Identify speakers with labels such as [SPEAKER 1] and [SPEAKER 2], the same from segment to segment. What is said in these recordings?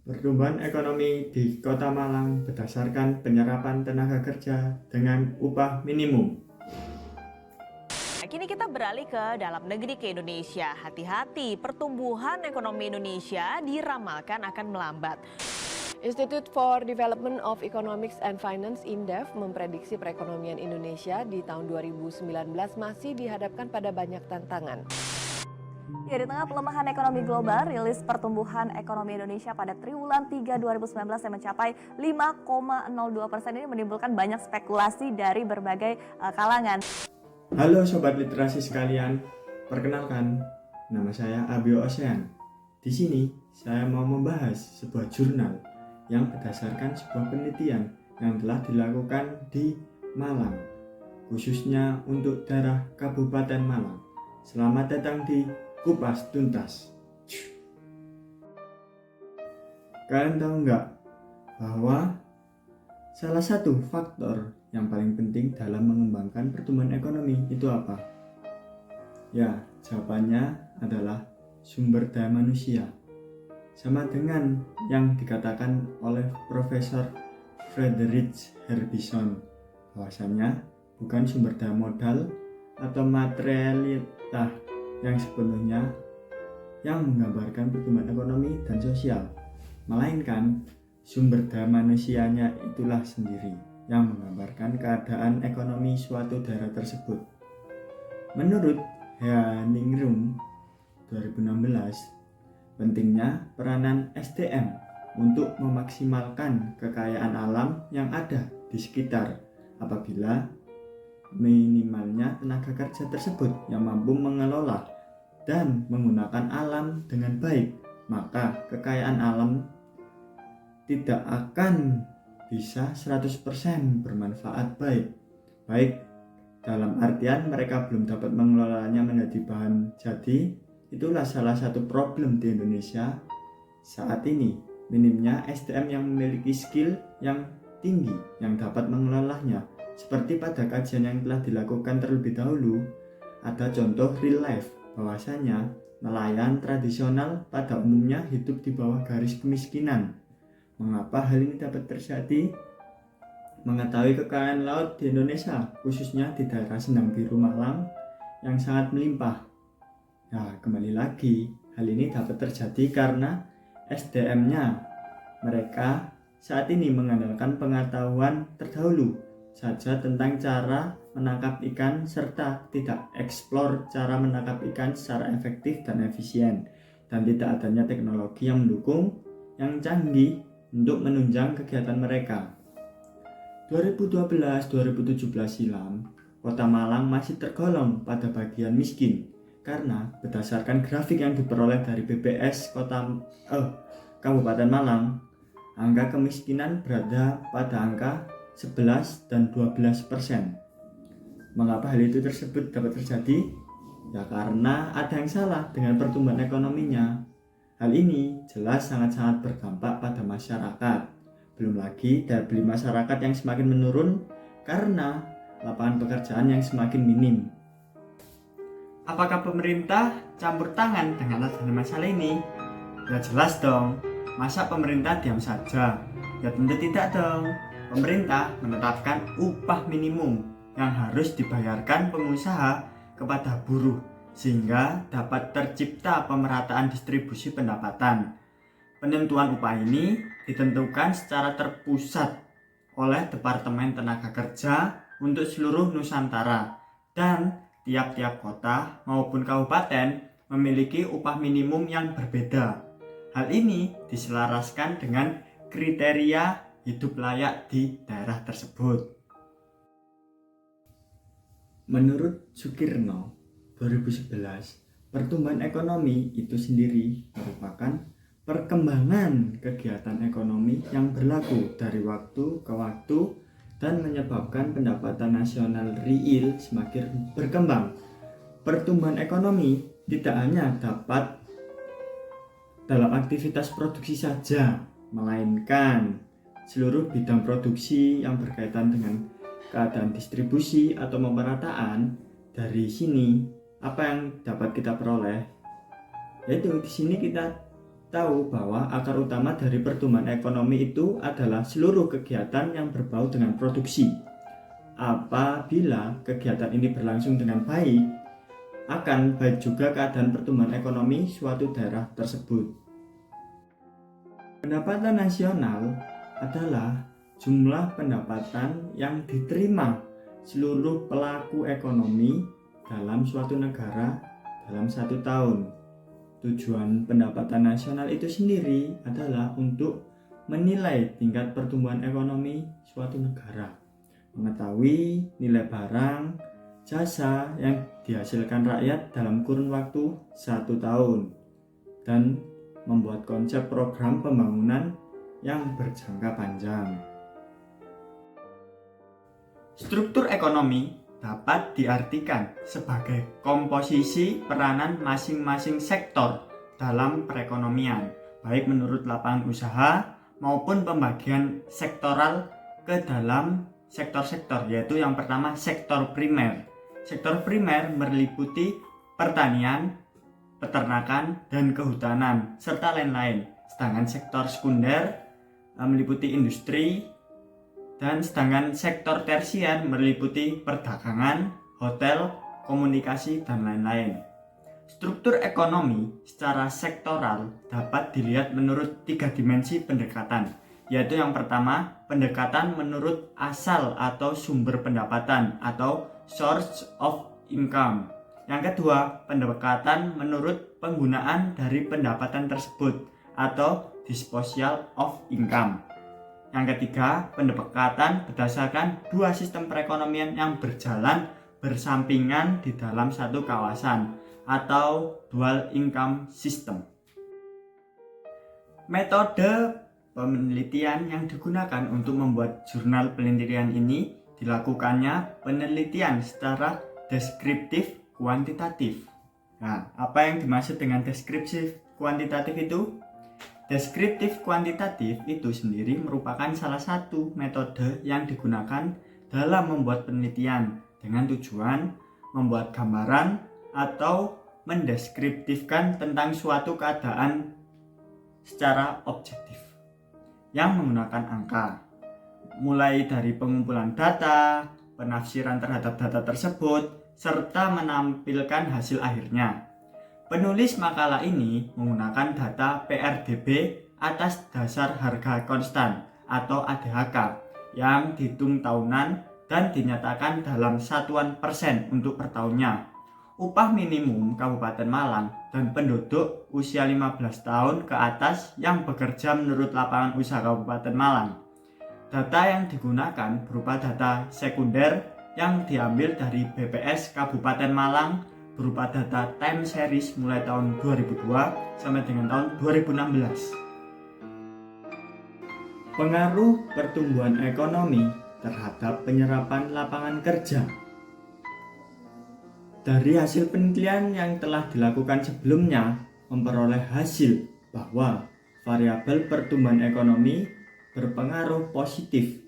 [SPEAKER 1] Pertumbuhan ekonomi di Kota Malang berdasarkan penyerapan tenaga kerja dengan upah minimum.
[SPEAKER 2] Kini kita beralih ke dalam negeri, ke Indonesia. Hati-hati, pertumbuhan ekonomi Indonesia diramalkan akan melambat.
[SPEAKER 3] Institute for Development of Economics and Finance (INDEF) memprediksi perekonomian Indonesia di tahun 2019 masih dihadapkan pada banyak tantangan.
[SPEAKER 4] Ya, di tengah pelemahan ekonomi global, rilis pertumbuhan ekonomi Indonesia pada triwulan 3 2019 yang mencapai 5,02% ini menimbulkan banyak spekulasi dari berbagai kalangan.
[SPEAKER 1] Halo Sobat Literasi sekalian, perkenalkan, nama saya Abio Ocean. Di sini saya mau membahas sebuah jurnal yang berdasarkan sebuah penelitian yang telah dilakukan di Malang, khususnya untuk daerah Kabupaten Malang. Selamat datang di Kupas Tuntas. Kalian tahu nggak bahwa salah satu faktor yang paling penting dalam mengembangkan pertumbuhan ekonomi itu apa? Ya, jawabannya adalah sumber daya manusia. Sama dengan yang dikatakan oleh Profesor Friedrich Herbison, bahwasanya bukan sumber daya modal atau materialitas yang sepenuhnya yang menggambarkan pertumbuhan ekonomi dan sosial, melainkan sumber daya manusianya itulah sendiri yang menggambarkan keadaan ekonomi suatu daerah tersebut. Menurut Heaningrum 2016, pentingnya peranan SDM untuk memaksimalkan kekayaan alam yang ada di sekitar apabila minimalnya tenaga kerja tersebut yang mampu mengelola dan menggunakan alam dengan baik, maka kekayaan alam tidak akan bisa 100% bermanfaat baik dalam artian mereka belum dapat mengelolanya menjadi bahan jadi. Itulah salah satu problem di Indonesia saat ini, minimnya SDM yang memiliki skill yang tinggi yang dapat mengelolanya. Seperti pada kajian yang telah dilakukan terlebih dahulu, ada contoh real life bahwasanya nelayan tradisional pada umumnya hidup di bawah garis kemiskinan. Mengapa hal ini dapat terjadi? Mengetahui kekayaan laut di Indonesia, khususnya di daerah Sendang Biru Malang yang sangat melimpah. Nah, kembali lagi, hal ini dapat terjadi karena SDM-nya mereka saat ini mengandalkan pengetahuan terdahulu saja tentang cara menangkap ikan serta tidak eksplor cara menangkap ikan secara efektif dan efisien, dan tidak adanya teknologi yang mendukung yang canggih untuk menunjang kegiatan mereka. 2012-2017 silam, Kota Malang masih tergolong pada bagian miskin karena berdasarkan grafik yang diperoleh dari BPS Kabupaten Malang, angka kemiskinan berada pada angka 11 dan 12%. Mengapa hal itu tersebut dapat terjadi? Ya karena ada yang salah dengan pertumbuhan ekonominya. Hal ini jelas sangat-sangat berdampak pada masyarakat. Belum lagi daya beli masyarakat yang semakin menurun karena lapangan pekerjaan yang semakin minim. Apakah pemerintah campur tangan dengan adanya masalah ini? Ya jelas dong. Masa pemerintah diam saja? Ya tentu tidak dong. Pemerintah menetapkan upah minimum yang harus dibayarkan pengusaha kepada buruh sehingga dapat tercipta pemerataan distribusi pendapatan. Penentuan upah ini ditentukan secara terpusat oleh Departemen Tenaga Kerja untuk seluruh Nusantara, dan tiap-tiap kota maupun kabupaten memiliki upah minimum yang berbeda. Hal ini diselaraskan dengan kriteria hidup layak di daerah tersebut. Menurut Sukirno 2011, pertumbuhan ekonomi itu sendiri merupakan perkembangan kegiatan ekonomi yang berlaku dari waktu ke waktu dan menyebabkan pendapatan nasional real semakin berkembang. Pertumbuhan ekonomi tidak hanya dapat dalam aktivitas produksi saja, melainkan seluruh bidang produksi yang berkaitan dengan keadaan distribusi atau pemerataan. Dari sini apa yang dapat kita peroleh? Yaitu di sini kita tahu bahwa akar utama dari pertumbuhan ekonomi itu adalah seluruh kegiatan yang berbau dengan produksi. Apabila kegiatan ini berlangsung dengan baik, akan baik juga keadaan pertumbuhan ekonomi suatu daerah tersebut. Pendapatan nasional adalah jumlah pendapatan yang diterima seluruh pelaku ekonomi dalam suatu negara dalam 1 tahun. Tujuan pendapatan nasional itu sendiri adalah untuk menilai tingkat pertumbuhan ekonomi suatu negara, mengetahui nilai barang, jasa yang dihasilkan rakyat dalam kurun waktu 1 tahun, dan membuat konsep program pembangunan yang berjangka panjang. Struktur ekonomi dapat diartikan sebagai komposisi peranan masing-masing sektor dalam perekonomian, baik menurut lapangan usaha maupun pembagian sektoral ke dalam sektor-sektor, yaitu yang pertama sektor primer. Sektor primer meliputi pertanian, peternakan, dan kehutanan, serta lain-lain. Sedangkan sektor sekunder meliputi industri, dan sedangkan sektor tersier meliputi perdagangan, hotel, komunikasi, dan lain-lain. Struktur ekonomi secara sektoral dapat dilihat menurut 3 dimensi pendekatan, yaitu yang pertama, pendekatan menurut asal atau sumber pendapatan atau source of income. Yang kedua, pendekatan menurut penggunaan dari pendapatan tersebut atau disposal of income. Yang ketiga, pendekatan berdasarkan 2 sistem perekonomian yang berjalan bersampingan di dalam satu kawasan atau dual income system. Metode penelitian yang digunakan untuk membuat jurnal penelitian ini dilakukannya penelitian secara deskriptif kuantitatif. Nah, apa yang dimaksud dengan deskriptif kuantitatif itu? Deskriptif kuantitatif itu sendiri merupakan salah satu metode yang digunakan dalam membuat penelitian dengan tujuan membuat gambaran atau mendeskriptifkan tentang suatu keadaan secara objektif yang menggunakan angka, mulai dari pengumpulan data, penafsiran terhadap data tersebut, serta menampilkan hasil akhirnya. Penulis makalah ini menggunakan data PRDB atas dasar harga konstan atau ADHK yang dihitung tahunan dan dinyatakan dalam satuan persen untuk per tahunnya. Upah minimum Kabupaten Malang dan penduduk usia 15 tahun ke atas yang bekerja menurut lapangan usaha Kabupaten Malang. Data yang digunakan berupa data sekunder yang diambil dari BPS Kabupaten Malang berupa data time series mulai tahun 2002 sampai dengan tahun 2016. Pengaruh pertumbuhan ekonomi terhadap penyerapan lapangan kerja. Dari hasil penelitian yang telah dilakukan sebelumnya memperoleh hasil bahwa variabel pertumbuhan ekonomi berpengaruh positif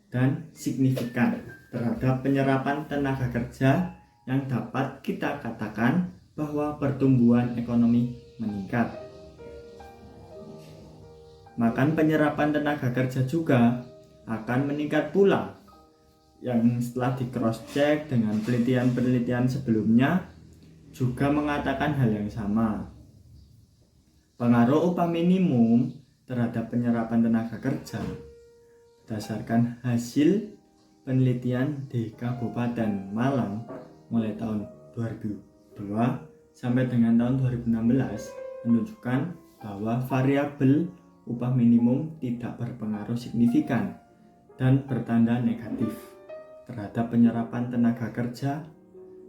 [SPEAKER 1] dan signifikan terhadap penyerapan tenaga kerja, yang dapat kita katakan bahwa pertumbuhan ekonomi meningkat. Maka penyerapan tenaga kerja juga akan meningkat pula, yang setelah di cross check dengan penelitian-penelitian sebelumnya juga mengatakan hal yang sama. Pengaruh upah minimum terhadap penyerapan tenaga kerja berdasarkan hasil penelitian di Kabupaten Malang mulai tahun 2002 sampai dengan tahun 2016 menunjukkan bahwa variabel upah minimum tidak berpengaruh signifikan dan bertanda negatif terhadap penyerapan tenaga kerja,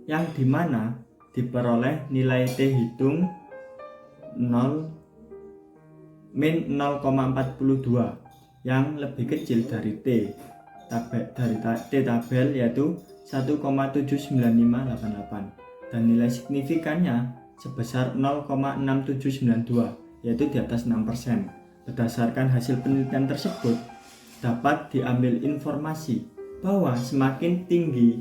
[SPEAKER 1] yang dimana diperoleh nilai T hitung 0,42 yang lebih kecil dari T tabel yaitu 1,79588 dan nilai signifikannya sebesar 0,6792 yaitu di atas 6%. Berdasarkan hasil penelitian tersebut dapat diambil informasi bahwa semakin tinggi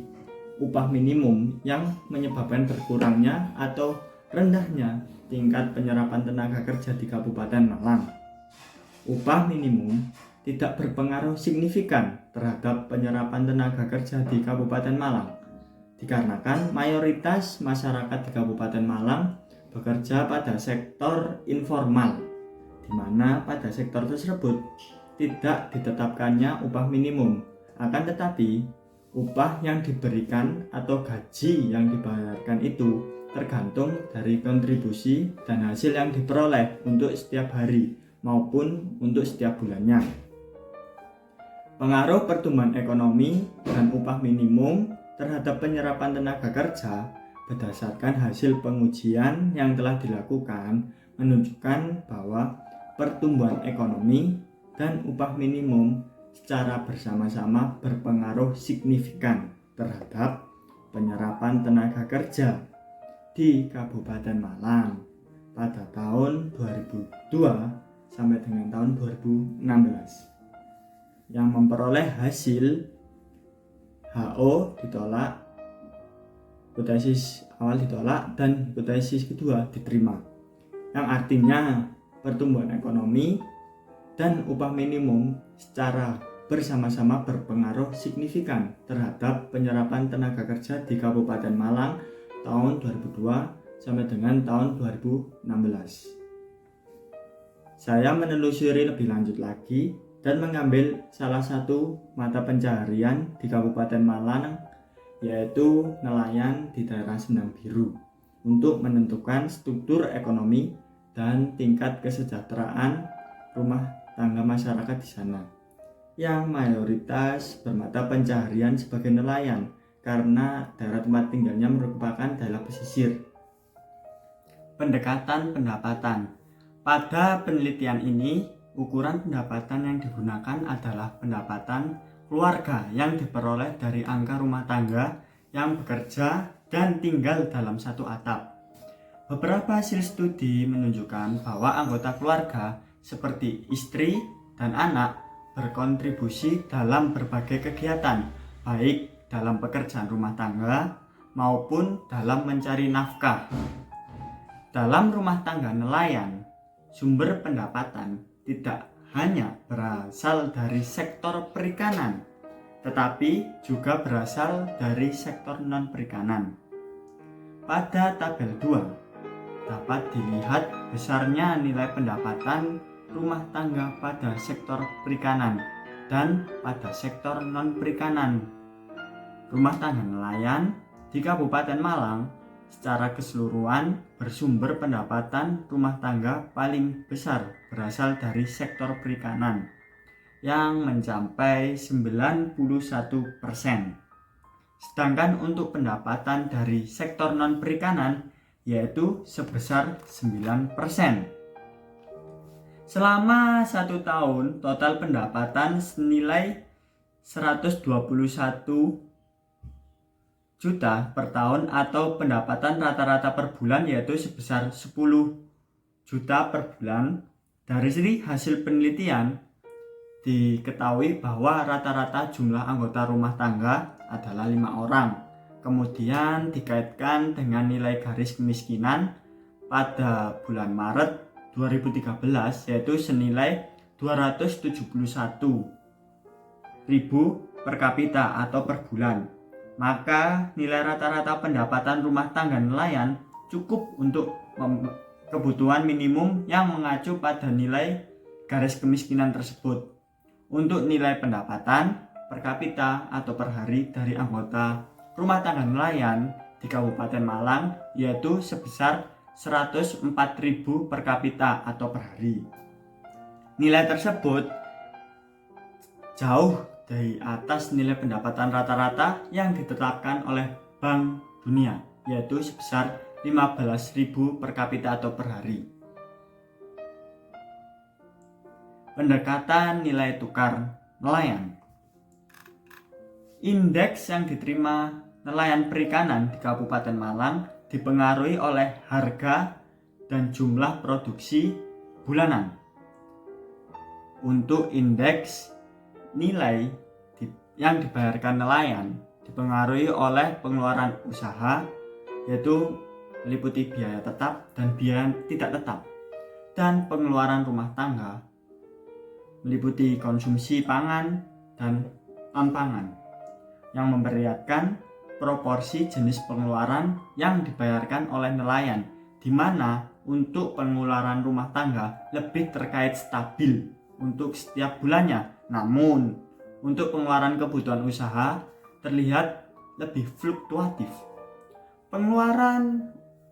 [SPEAKER 1] upah minimum yang menyebabkan berkurangnya atau rendahnya tingkat penyerapan tenaga kerja di Kabupaten Malang. Upah minimum tidak berpengaruh signifikan terhadap penyerapan tenaga kerja di Kabupaten Malang, dikarenakan mayoritas masyarakat di Kabupaten Malang bekerja pada sektor informal, di mana pada sektor tersebut tidak ditetapkannya upah minimum. Akan tetapi, upah yang diberikan atau gaji yang dibayarkan itu tergantung dari kontribusi dan hasil yang diperoleh untuk setiap hari maupun untuk setiap bulannya. Pengaruh pertumbuhan ekonomi dan upah minimum terhadap penyerapan tenaga kerja berdasarkan hasil pengujian yang telah dilakukan menunjukkan bahwa pertumbuhan ekonomi dan upah minimum secara bersama-sama berpengaruh signifikan terhadap penyerapan tenaga kerja di Kabupaten Malang pada tahun 2002 sampai dengan tahun 2016 yang memperoleh hasil HO ditolak, hipotesis awal ditolak, dan hipotesis kedua diterima, yang artinya pertumbuhan ekonomi dan upah minimum secara bersama-sama berpengaruh signifikan terhadap penyerapan tenaga kerja di Kabupaten Malang tahun 2002 sampai dengan tahun 2016. Saya menelusuri lebih lanjut lagi dan mengambil salah satu mata pencaharian di Kabupaten Malang, yaitu nelayan di daerah Sendang Biru, untuk menentukan struktur ekonomi dan tingkat kesejahteraan rumah tangga masyarakat di sana, yang mayoritas bermata pencaharian sebagai nelayan karena daerah tempat tinggalnya merupakan daerah pesisir. Pendekatan pendapatan. Pada penelitian ini, ukuran pendapatan yang digunakan adalah pendapatan keluarga yang diperoleh dari angka rumah tangga yang bekerja dan tinggal dalam satu atap. Beberapa hasil studi menunjukkan bahwa anggota keluarga seperti istri dan anak berkontribusi dalam berbagai kegiatan, baik dalam pekerjaan rumah tangga maupun dalam mencari nafkah. Dalam rumah tangga nelayan, sumber pendapatan tidak hanya berasal dari sektor perikanan, tetapi juga berasal dari sektor non-perikanan. Pada tabel 2, dapat dilihat besarnya nilai pendapatan rumah tangga pada sektor perikanan dan pada sektor non-perikanan. Rumah tangga nelayan di Kabupaten Malang secara keseluruhan bersumber pendapatan rumah tangga paling besar berasal dari sektor perikanan yang mencapai 91%. Sedangkan untuk pendapatan dari sektor non-perikanan yaitu sebesar 9%. Selama 1 tahun total pendapatan senilai 121 juta per tahun atau pendapatan rata-rata per bulan yaitu sebesar 10 juta per bulan. Dari sini hasil penelitian diketahui bahwa rata-rata jumlah anggota rumah tangga adalah 5 orang. Kemudian dikaitkan dengan nilai garis kemiskinan pada bulan Maret 2013 yaitu senilai 271.000 per kapita atau per bulan. Maka nilai rata-rata pendapatan rumah tangga nelayan cukup untuk kebutuhan minimum yang mengacu pada nilai garis kemiskinan tersebut. Untuk nilai pendapatan per kapita atau per hari dari anggota rumah tangga nelayan di Kabupaten Malang yaitu sebesar 104.000 per kapita atau per hari. Nilai tersebut jauh dari atas nilai pendapatan rata-rata yang ditetapkan oleh Bank Dunia, yaitu sebesar 15.000 per kapita atau per hari. Pendekatan nilai tukar nelayan. Indeks yang diterima nelayan perikanan di Kabupaten Malang dipengaruhi oleh harga dan jumlah produksi bulanan. Untuk indeks nilai yang dibayarkan nelayan dipengaruhi oleh pengeluaran usaha, yaitu meliputi biaya tetap dan biaya tidak tetap. Dan pengeluaran rumah tangga meliputi konsumsi pangan dan non-pangan yang memperlihatkan proporsi jenis pengeluaran yang dibayarkan oleh nelayan, di mana untuk pengeluaran rumah tangga lebih terkait stabil untuk setiap bulannya. Namun, untuk pengeluaran kebutuhan usaha terlihat lebih fluktuatif. Pengeluaran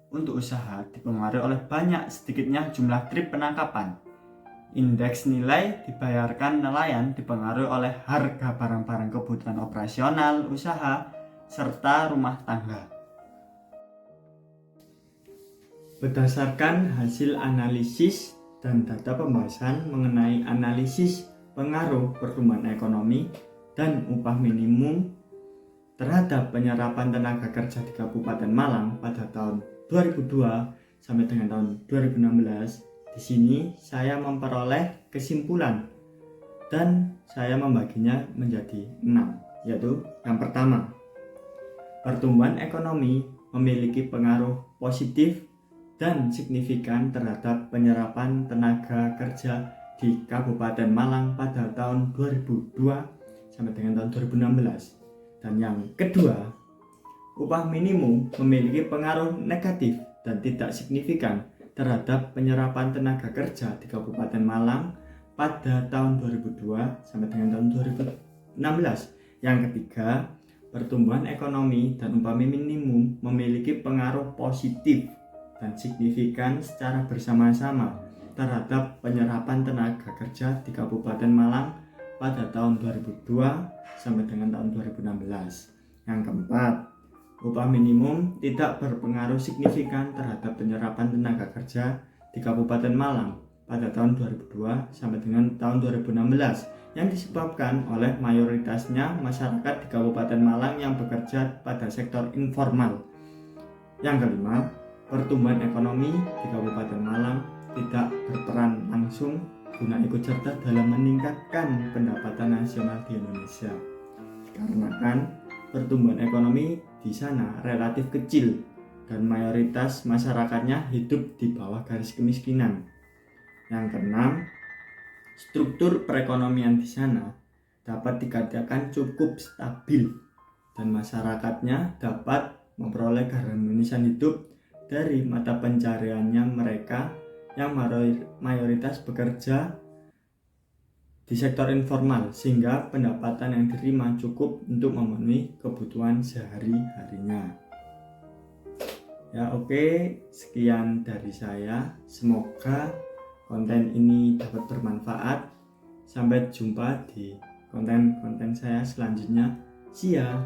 [SPEAKER 1] untuk usaha dipengaruhi oleh banyak sedikitnya jumlah trip penangkapan. Indeks nilai dibayarkan nelayan dipengaruhi oleh harga barang-barang kebutuhan operasional usaha serta rumah tangga. Berdasarkan hasil analisis dan data pembahasan mengenai analisis pengaruh pertumbuhan ekonomi dan upah minimum terhadap penyerapan tenaga kerja di Kabupaten Malang pada tahun 2002 sampai dengan tahun 2016. Di sini saya memperoleh kesimpulan dan saya membaginya menjadi 6, yaitu yang pertama, pertumbuhan ekonomi memiliki pengaruh positif dan signifikan terhadap penyerapan tenaga kerja di Kabupaten Malang pada tahun 2002 sampai dengan tahun 2016. Dan yang kedua, upah minimum memiliki pengaruh negatif dan tidak signifikan terhadap penyerapan tenaga kerja di Kabupaten Malang pada tahun 2002 sampai dengan tahun 2016. Yang ketiga, pertumbuhan ekonomi dan upah minimum memiliki pengaruh positif dan signifikan secara bersama-sama terhadap penyerapan tenaga kerja di Kabupaten Malang pada tahun 2002 sampai dengan tahun 2016. Yang keempat, upah minimum tidak berpengaruh signifikan terhadap penyerapan tenaga kerja di Kabupaten Malang pada tahun 2002 sampai dengan tahun 2016 yang disebabkan oleh mayoritasnya masyarakat di Kabupaten Malang yang bekerja pada sektor informal. Yang kelima, pertumbuhan ekonomi di Kabupaten Malang tidak berperan langsung guna ikut serta dalam meningkatkan pendapatan nasional di Indonesia. Dikarenakan pertumbuhan ekonomi di sana relatif kecil dan mayoritas masyarakatnya hidup di bawah garis kemiskinan. Yang keenam, struktur perekonomian di sana dapat dikatakan cukup stabil dan masyarakatnya dapat memperoleh keharmonisan hidup dari mata pencariannya mereka yang mayoritas bekerja di sektor informal, sehingga pendapatan yang diterima cukup untuk memenuhi kebutuhan sehari-harinya. Ya oke, sekian dari saya. Semoga konten ini dapat bermanfaat. Sampai jumpa di konten-konten saya selanjutnya. See ya.